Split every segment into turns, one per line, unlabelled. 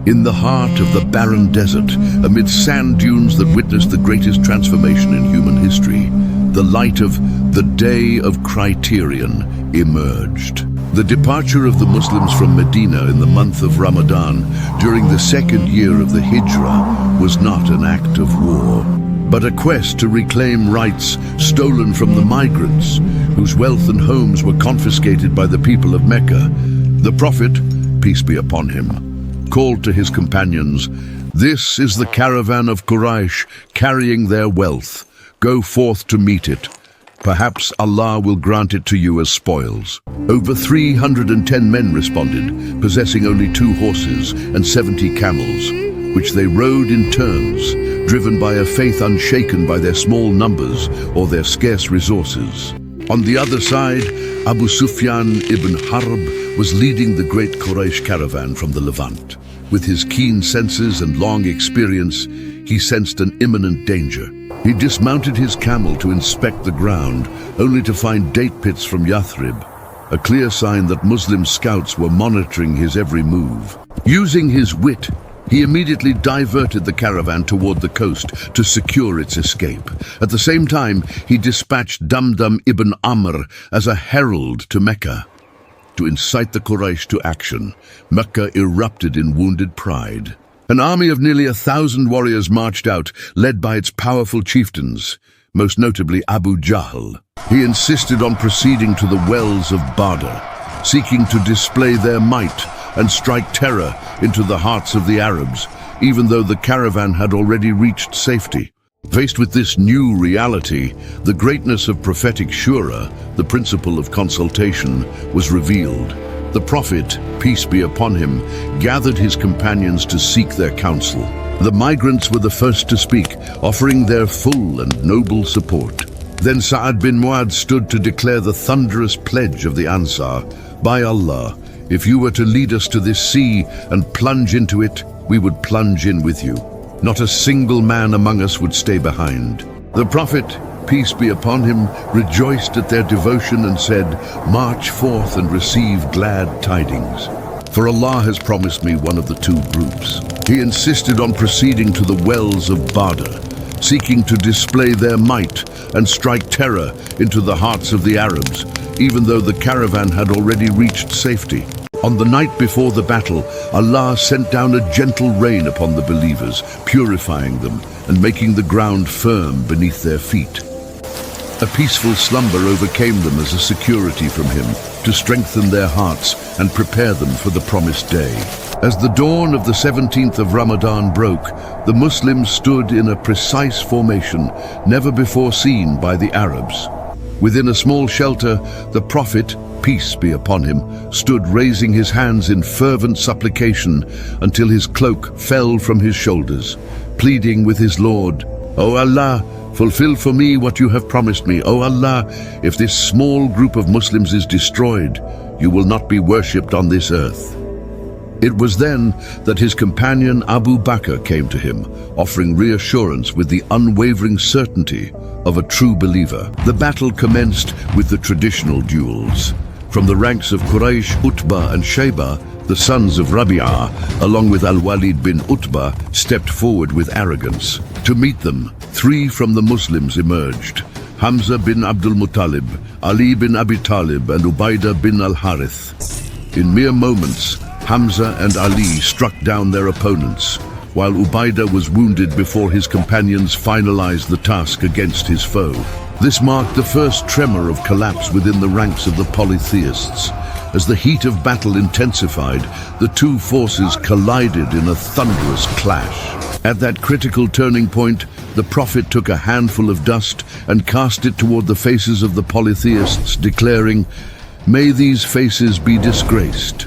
In the heart of the barren desert, amid sand dunes that witnessed the greatest transformation in human history, the light of the Day of Criterion emerged. The departure of the Muslims from Medina in the month of Ramadan during the second year of the Hijrah was not an act of war, but a quest to reclaim rights stolen from the migrants, whose wealth and homes were confiscated by the people of Mecca. The Prophet, peace be upon him, called to his companions, "This is the caravan of Quraysh carrying their wealth. Go forth to meet it. Perhaps Allah will grant it to you as spoils." Over 310 men responded, possessing only 2 horses and 70 camels, which they rode in turns, driven by a faith unshaken by their small numbers or their scarce resources. On the other side, Abu Sufyan ibn Harb was leading the great Quraysh caravan from the Levant. With his keen senses and long experience, he sensed an imminent danger. He dismounted his camel to inspect the ground, only to find date pits from Yathrib, a clear sign that Muslim scouts were monitoring his every move. Using his wit, he immediately diverted the caravan toward the coast to secure its escape. At the same time, he dispatched Damdam ibn Amr as a herald to Mecca. To incite the Quraysh to action, Mecca erupted in wounded pride. An army of nearly 1,000 warriors marched out, led by its powerful chieftains, most notably Abu Jahl. He insisted on proceeding to the wells of Badr, seeking to display their might and strike terror into the hearts of the Arabs, even though the caravan had already reached safety. Faced with this new reality, the greatness of prophetic shura, the principle of consultation, was revealed. The Prophet, peace be upon him, gathered his companions to seek their counsel. The migrants were the first to speak, offering their full and noble support. Then Sa'ad bin Mu'adh stood to declare the thunderous pledge of the Ansar. "By Allah, if you were to lead us to this sea and plunge into it, we would plunge in with you. Not a single man among us would stay behind." The Prophet, peace be upon him, rejoiced at their devotion and said, "March forth and receive glad tidings. For Allah has promised me one of the 2 groups." He insisted on proceeding to the wells of Badr, seeking to display their might and strike terror into the hearts of the Arabs, even though the caravan had already reached safety. On the night before the battle, Allah sent down a gentle rain upon the believers, purifying them and making the ground firm beneath their feet. A peaceful slumber overcame them as a security from him, to strengthen their hearts and prepare them for the promised day. As the dawn of the 17th of Ramadan broke, the Muslims stood in a precise formation never before seen by the Arabs. Within a small shelter, the Prophet, peace be upon him, stood raising his hands in fervent supplication until his cloak fell from his shoulders, pleading with his Lord, "O Allah, fulfill for me what you have promised me. O Allah, if this small group of Muslims is destroyed, you will not be worshipped on this earth." It was then that his companion Abu Bakr came to him, offering reassurance with the unwavering certainty of a true believer. The battle commenced with the traditional duels. From the ranks of Quraysh, Utbah and Shayba, the sons of Rabi'ah, along with Al-Walid bin Utbah, stepped forward with arrogance. To meet them, 3 from the Muslims emerged: Hamza bin Abdul Muttalib, Ali bin Abi Talib and Ubaidah bin al-Harith. In mere moments, Hamza and Ali struck down their opponents, while Ubaidah was wounded before his companions finalized the task against his foe. This marked the first tremor of collapse within the ranks of the polytheists. As the heat of battle intensified, the 2 forces collided in a thunderous clash. At that critical turning point, the Prophet took a handful of dust and cast it toward the faces of the polytheists, declaring, "May these faces be disgraced."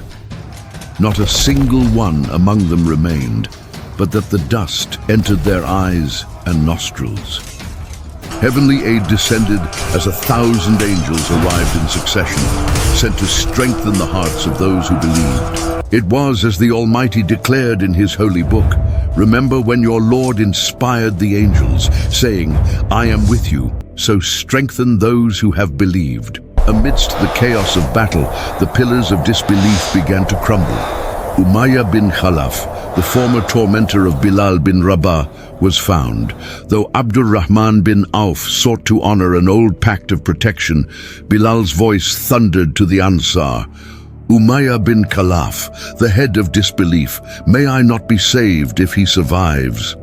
Not a single one among them remained, but that the dust entered their eyes and nostrils. Heavenly aid descended as 1,000 angels arrived in succession, sent to strengthen the hearts of those who believed. It was as the Almighty declared in His holy book, "Remember when your Lord inspired the angels, saying, 'I am with you, so strengthen those who have believed.'" Amidst the chaos of battle, the pillars of disbelief began to crumble. Umayyah bin Khalaf, the former tormentor of Bilal bin Rabah, was found. Though Abdurrahman bin Auf sought to honor an old pact of protection, Bilal's voice thundered to the Ansar, "Umayyah bin Khalaf, the head of disbelief, may I not be saved if he survives?"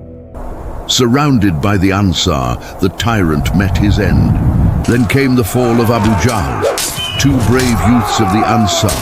Surrounded by the Ansar, the tyrant met his end. Then came the fall of Abu Jahl. Two brave youths of the Ansar,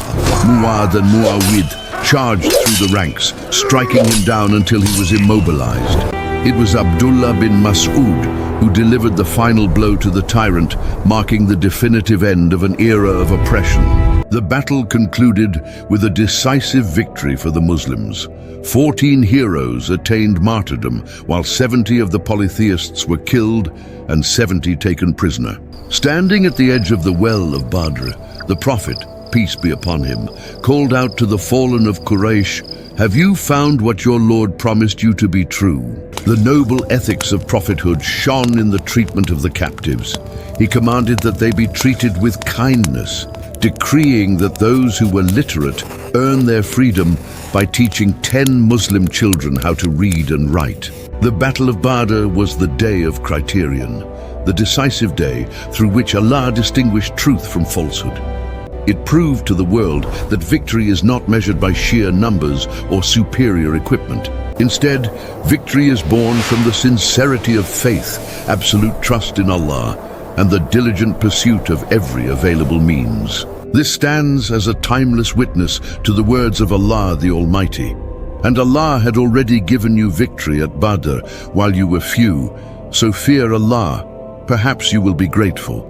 Mu'adh and Muawid, charged through the ranks, striking him down until he was immobilized. It was Abdullah bin Mas'ud who delivered the final blow to the tyrant, marking the definitive end of an era of oppression. The battle concluded with a decisive victory for the Muslims. 14 heroes attained martyrdom, while 70 of the polytheists were killed and 70 taken prisoner. Standing at the edge of the well of Badr, the Prophet, peace be upon him, called out to the fallen of Quraysh, "Have you found what your Lord promised you to be true?" The noble ethics of prophethood shone in the treatment of the captives. He commanded that they be treated with kindness, decreeing that those who were literate earn their freedom by teaching 10 Muslim children how to read and write. The Battle of Badr was the day of Criterion, the decisive day through which Allah distinguished truth from falsehood. It proved to the world that victory is not measured by sheer numbers or superior equipment. Instead, victory is born from the sincerity of faith, absolute trust in Allah, and the diligent pursuit of every available means. This stands as a timeless witness to the words of Allah the Almighty. And Allah had already given you victory at Badr while you were few, so fear Allah. Perhaps you will be grateful.